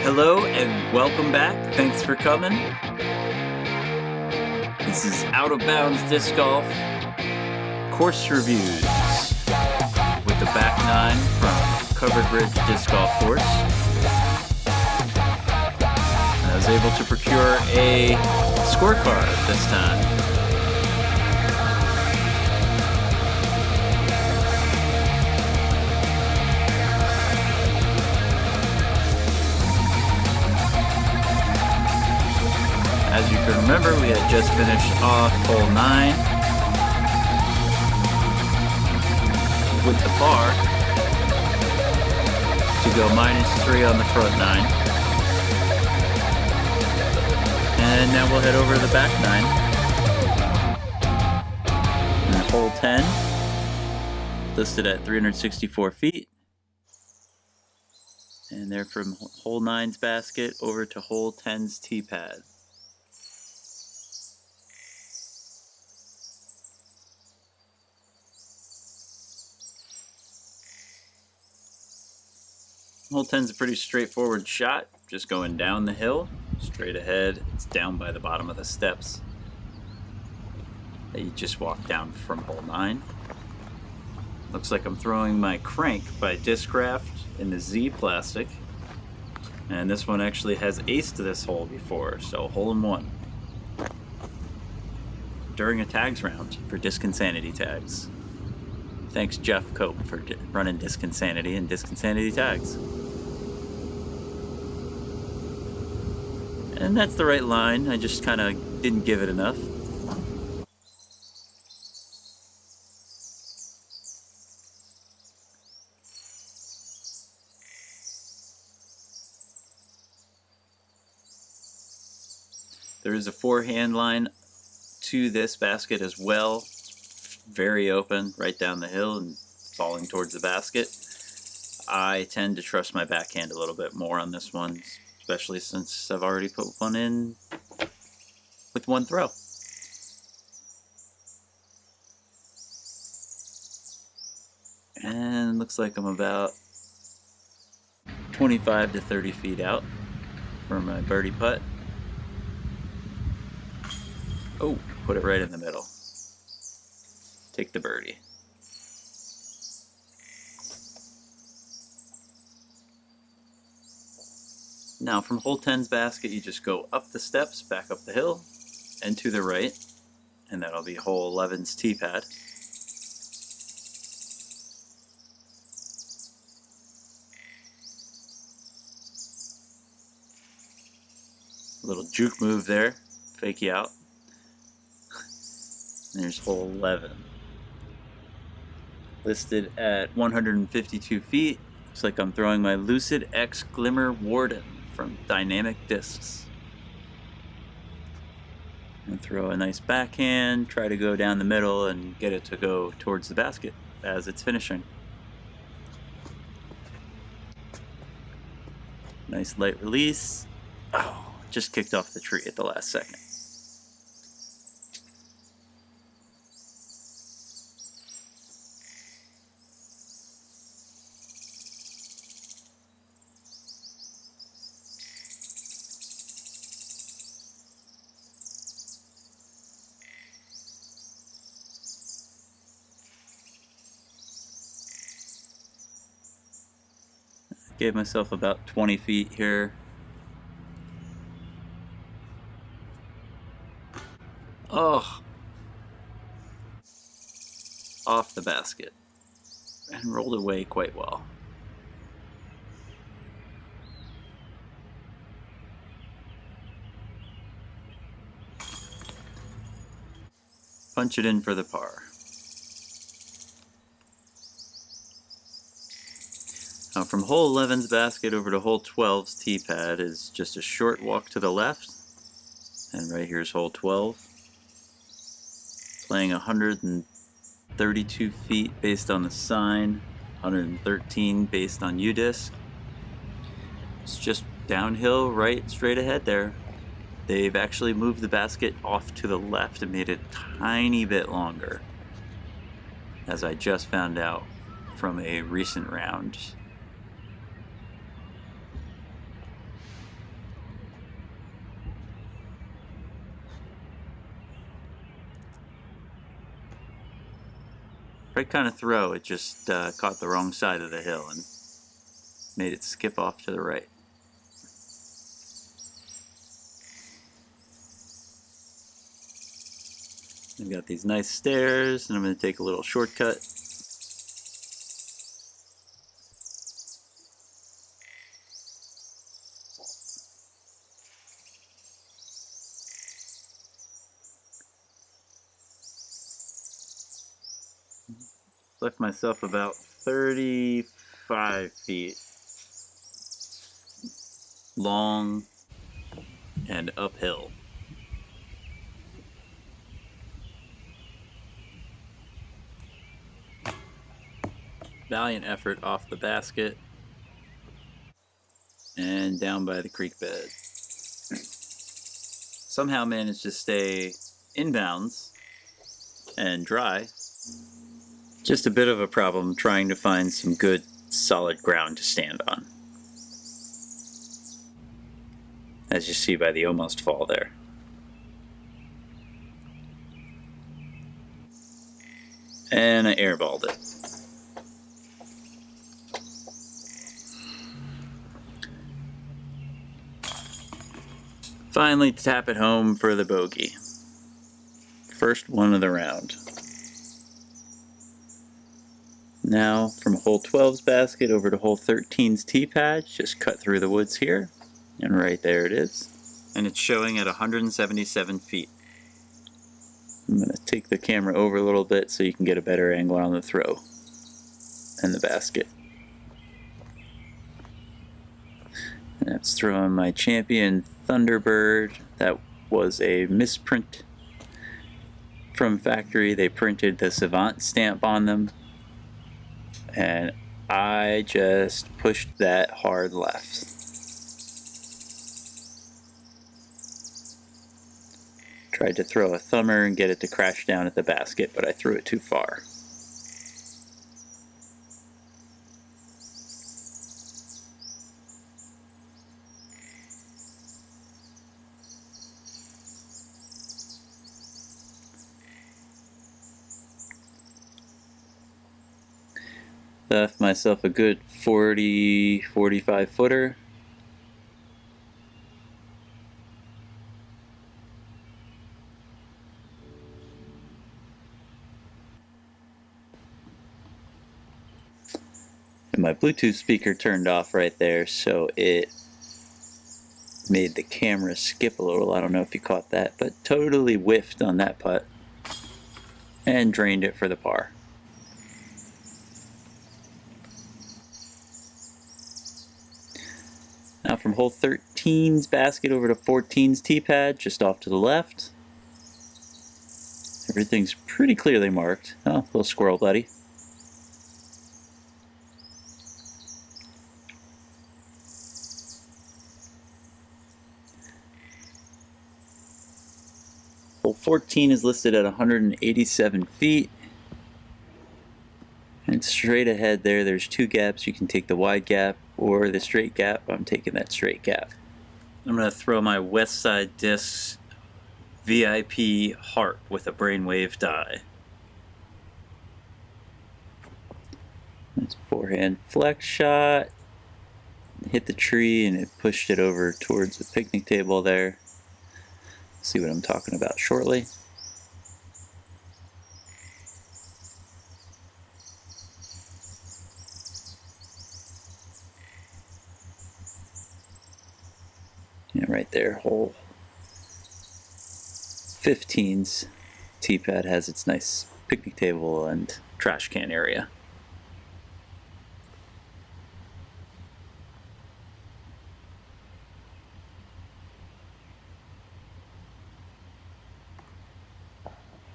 Hello and welcome back. Thanks for coming. This is Out of Bounds Disc Golf course reviews with the back nine from Covered Bridge Disc Golf Course. I was able to procure a scorecard this time. As you can remember, we had just finished off hole 9 with the par to go -3 on the front 9. And now we'll head over to the back 9. And hole 10, listed at 364 feet. And they're from hole 9's basket over to hole 10's tee pad. Hole 10's a pretty straightforward shot, just going down the hill, straight ahead. It's down by the bottom of the steps that you just walked down from hole 9. Looks like I'm throwing my crank by Discraft in the Z plastic, and this one actually has aced this hole before, so hole in 1 during a tags round for Disc Insanity tags. Thanks Jeff Cope for running Disc Insanity and Disc Insanity tags. And that's the right line, I just kind of didn't give it enough. There is a forehand line to this basket as well. Very open, right down the hill and falling towards the basket. I tend to trust my backhand a little bit more on this one, especially since I've already put one in with one throw. And looks like I'm about 25 to 30 feet out for my birdie putt. Oh, put it right in the middle. Take the birdie. Now from hole 10's basket, you just go up the steps, back up the hill, and to the right, and that'll be hole 11's tee pad. A little juke move there, fake you out. And there's hole 11. Listed at 152 feet. Looks like I'm throwing my Lucid X Glimmer Warden from Dynamic Discs. And throw a nice backhand, try to go down the middle and get it to go towards the basket as it's finishing. Nice light release. Oh, just kicked off the tree at the last second. Gave myself about 20 feet here. Oh! Off the basket. And rolled away quite well. Punch it in for the par. Now from hole 11's basket over to hole 12's tee pad is just a short walk to the left. And right here's hole 12. Playing 132 feet based on the sign, 113 based on UDisc. It's just downhill, right straight ahead there. They've actually moved the basket off to the left and made it a tiny bit longer, as I just found out from a recent round. Right kind of throw, it just caught the wrong side of the hill and made it skip off to the right. I've got these nice stairs, and I'm going to take a little shortcut. Left myself about 35 feet long and uphill. Valiant effort off the basket and down by the creek bed. Somehow managed to stay inbounds and dry. Just a bit of a problem trying to find some good solid ground to stand on, as you see by the almost fall there. And I airballed it. Finally tap it home for the bogey. First one of the round. Now from hole 12's basket over to hole 13's tee pad, just cut through the woods here, and right there it is. And it's showing at 177 feet. I'm going to take the camera over a little bit so you can get a better angle on the throw and the basket. And that's throwing my champion Thunderbird. That was a misprint from factory. They printed the Savant stamp on them, and I just pushed that hard left. Tried to throw a thumber and get it to crash down at the basket, but I threw it too far. Left myself a good 45 footer. And my Bluetooth speaker turned off right there, so it made the camera skip a little. I don't know if you caught that, but totally whiffed on that putt and drained it for the par. Now from hole 13's basket over to 14's tee pad, just off to the left. Everything's pretty clearly marked. Oh, little squirrel buddy. Hole 14 is listed at 187 feet. And straight ahead there's two gaps. You can take the wide gap or the straight gap. I'm taking that straight gap. I'm going to throw my West Side Discs VIP Heart with a brainwave die. Nice forehand flex shot. Hit the tree and it pushed it over towards the picnic table there. See what I'm talking about shortly. Yeah, right there, hole 15's tee pad has its nice picnic table and trash can area.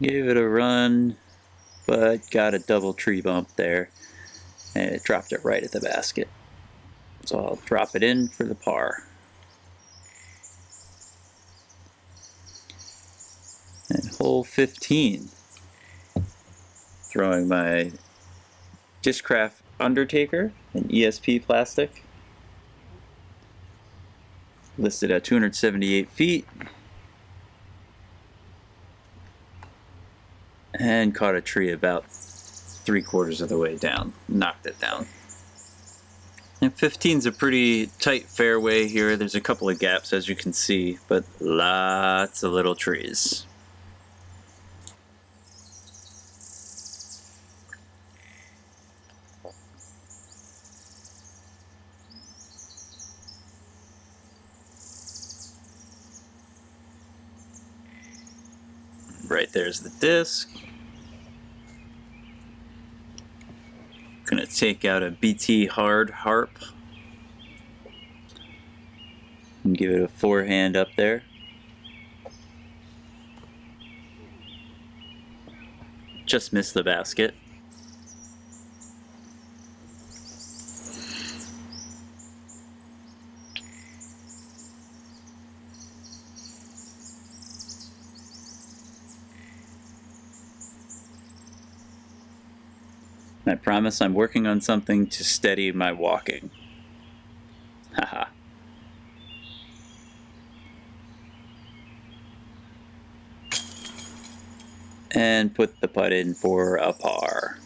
Gave it a run, but got a double tree bump there, and it dropped it right at the basket. So I'll drop it in for the par. And hole 15, throwing my Discraft Undertaker, an ESP plastic, listed at 278 feet, and caught a tree about 3/4 of the way down. Knocked it down. And 15's a pretty tight fairway here. There's a couple of gaps, as you can see, but lots of little trees. Right there's the disc. Gonna take out a BT hard harp and give it a forehand up there. Just missed the basket. I promise I'm working on something to steady my walking. Haha. And put the putt in for a par.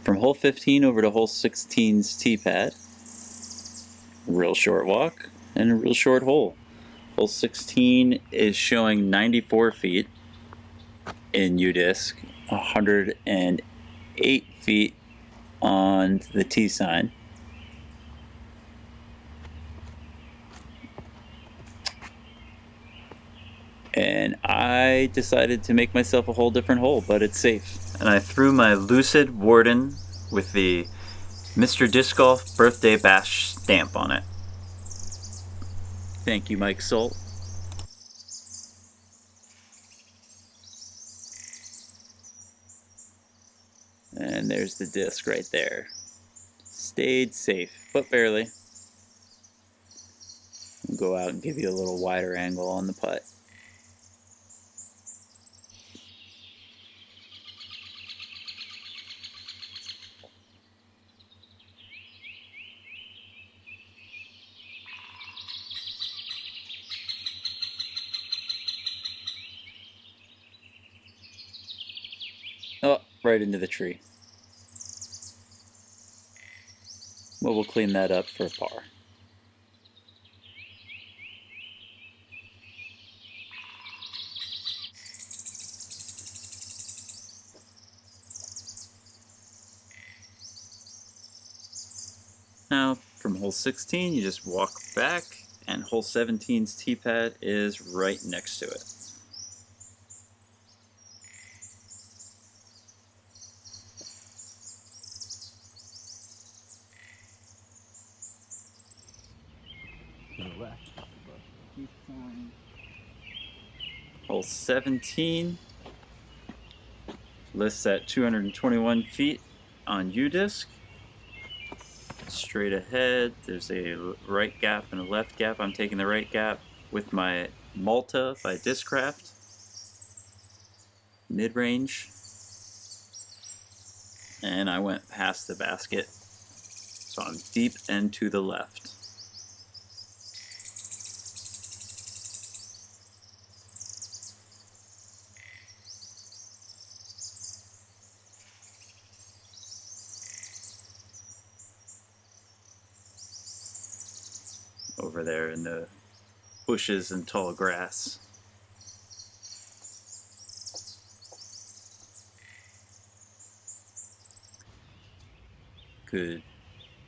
From hole 15 over to hole 16's tee pad. Real short walk and a real short hole. Hole 16 is showing 94 feet in U-disc, 108 feet on the tee sign. And I decided to make myself a whole different hole, but it's safe. And I threw my Lucid Warden with the Mr. Disc Golf Birthday Bash stamp on it. Thank you, Mike Solt. And there's the disc right there. Stayed safe, but barely. I'll go out and give you a little wider angle on the putt. Oh, right into the tree. Well, we'll clean that up for a par. Now, from hole 16, you just walk back, and hole 17's tee pad is right next to it. Hole 17 lists at 221 feet on U-disc. Straight ahead, there's a right gap and a left gap. I'm taking the right gap with my Malta by Discraft. Mid-range. And I went past the basket. So I'm deep and to the left. Over there in the bushes and tall grass. Good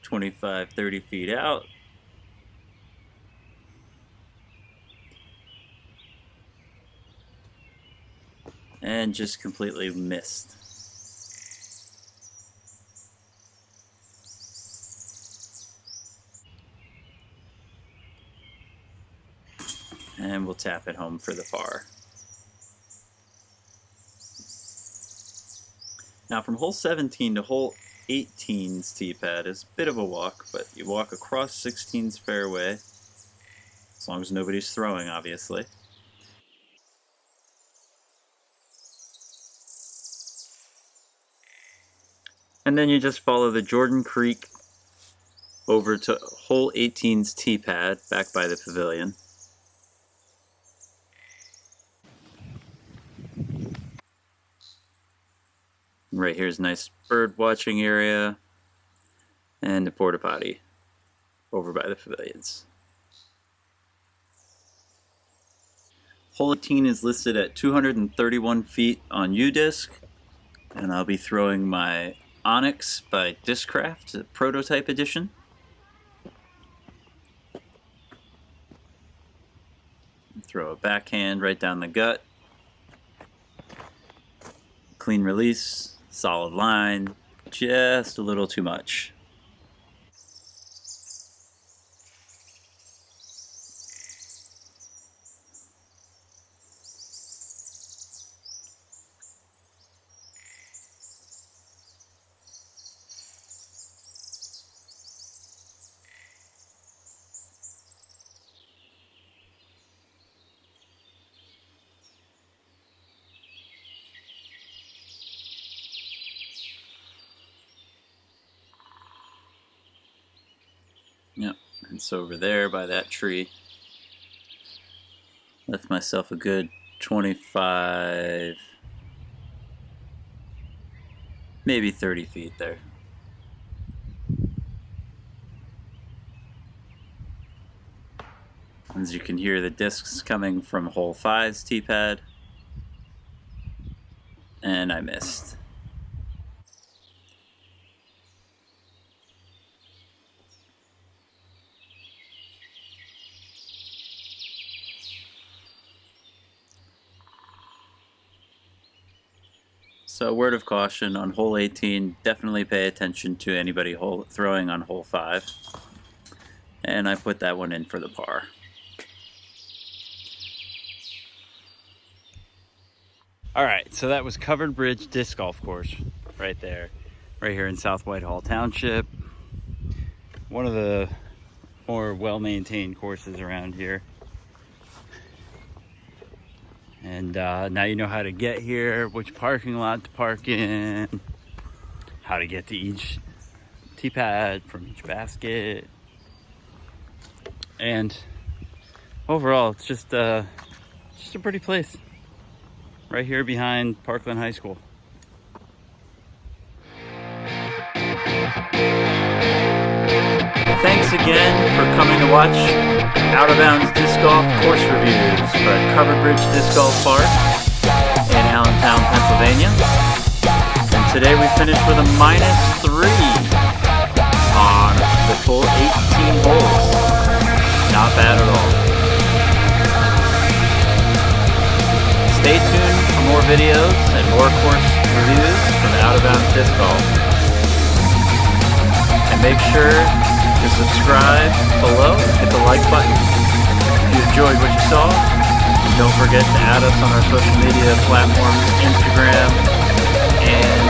25, 30 feet out. And just completely missed. And we'll tap it home for the par. Now from hole 17 to hole 18's tee pad is a bit of a walk, but you walk across 16's fairway, as long as nobody's throwing, obviously. And then you just follow the Jordan Creek over to hole 18's tee pad, back by the pavilion. Right here is a nice bird watching area, and the porta potty over by the pavilions. Hole 18 is listed at 231 feet on U-Disc, and I'll be throwing my Onyx by Discraft, prototype edition. Throw a backhand right down the gut. Clean release, solid line, just a little too much. Yep, it's over there by that tree. Left myself a good 25, maybe 30 feet there. As you can hear, the discs coming from hole 5's tee pad, and I missed. So word of caution on hole 18, definitely pay attention to anybody throwing on hole 5. And I put that one in for the par. Alright, so that was Covered Bridge Disc Golf Course right there. Right here in South Whitehall Township. One of the more well-maintained courses around here. And now you know how to get here, which parking lot to park in, how to get to each tee pad from each basket. And overall, it's just a pretty place. Right here behind Parkland High School. Thanks again for coming to watch Out of Bounds Disc Golf Course Reviews for Covered Bridge Disc Golf Park in Allentown, Pennsylvania. And today we finished with a -3 on the full 18 holes. Not bad at all. Stay tuned for more videos and more course reviews from Out of Bounds Disc Golf. And make sure to subscribe below, hit the like button if you enjoyed what you saw. And don't forget to add us on our social media platforms, Instagram and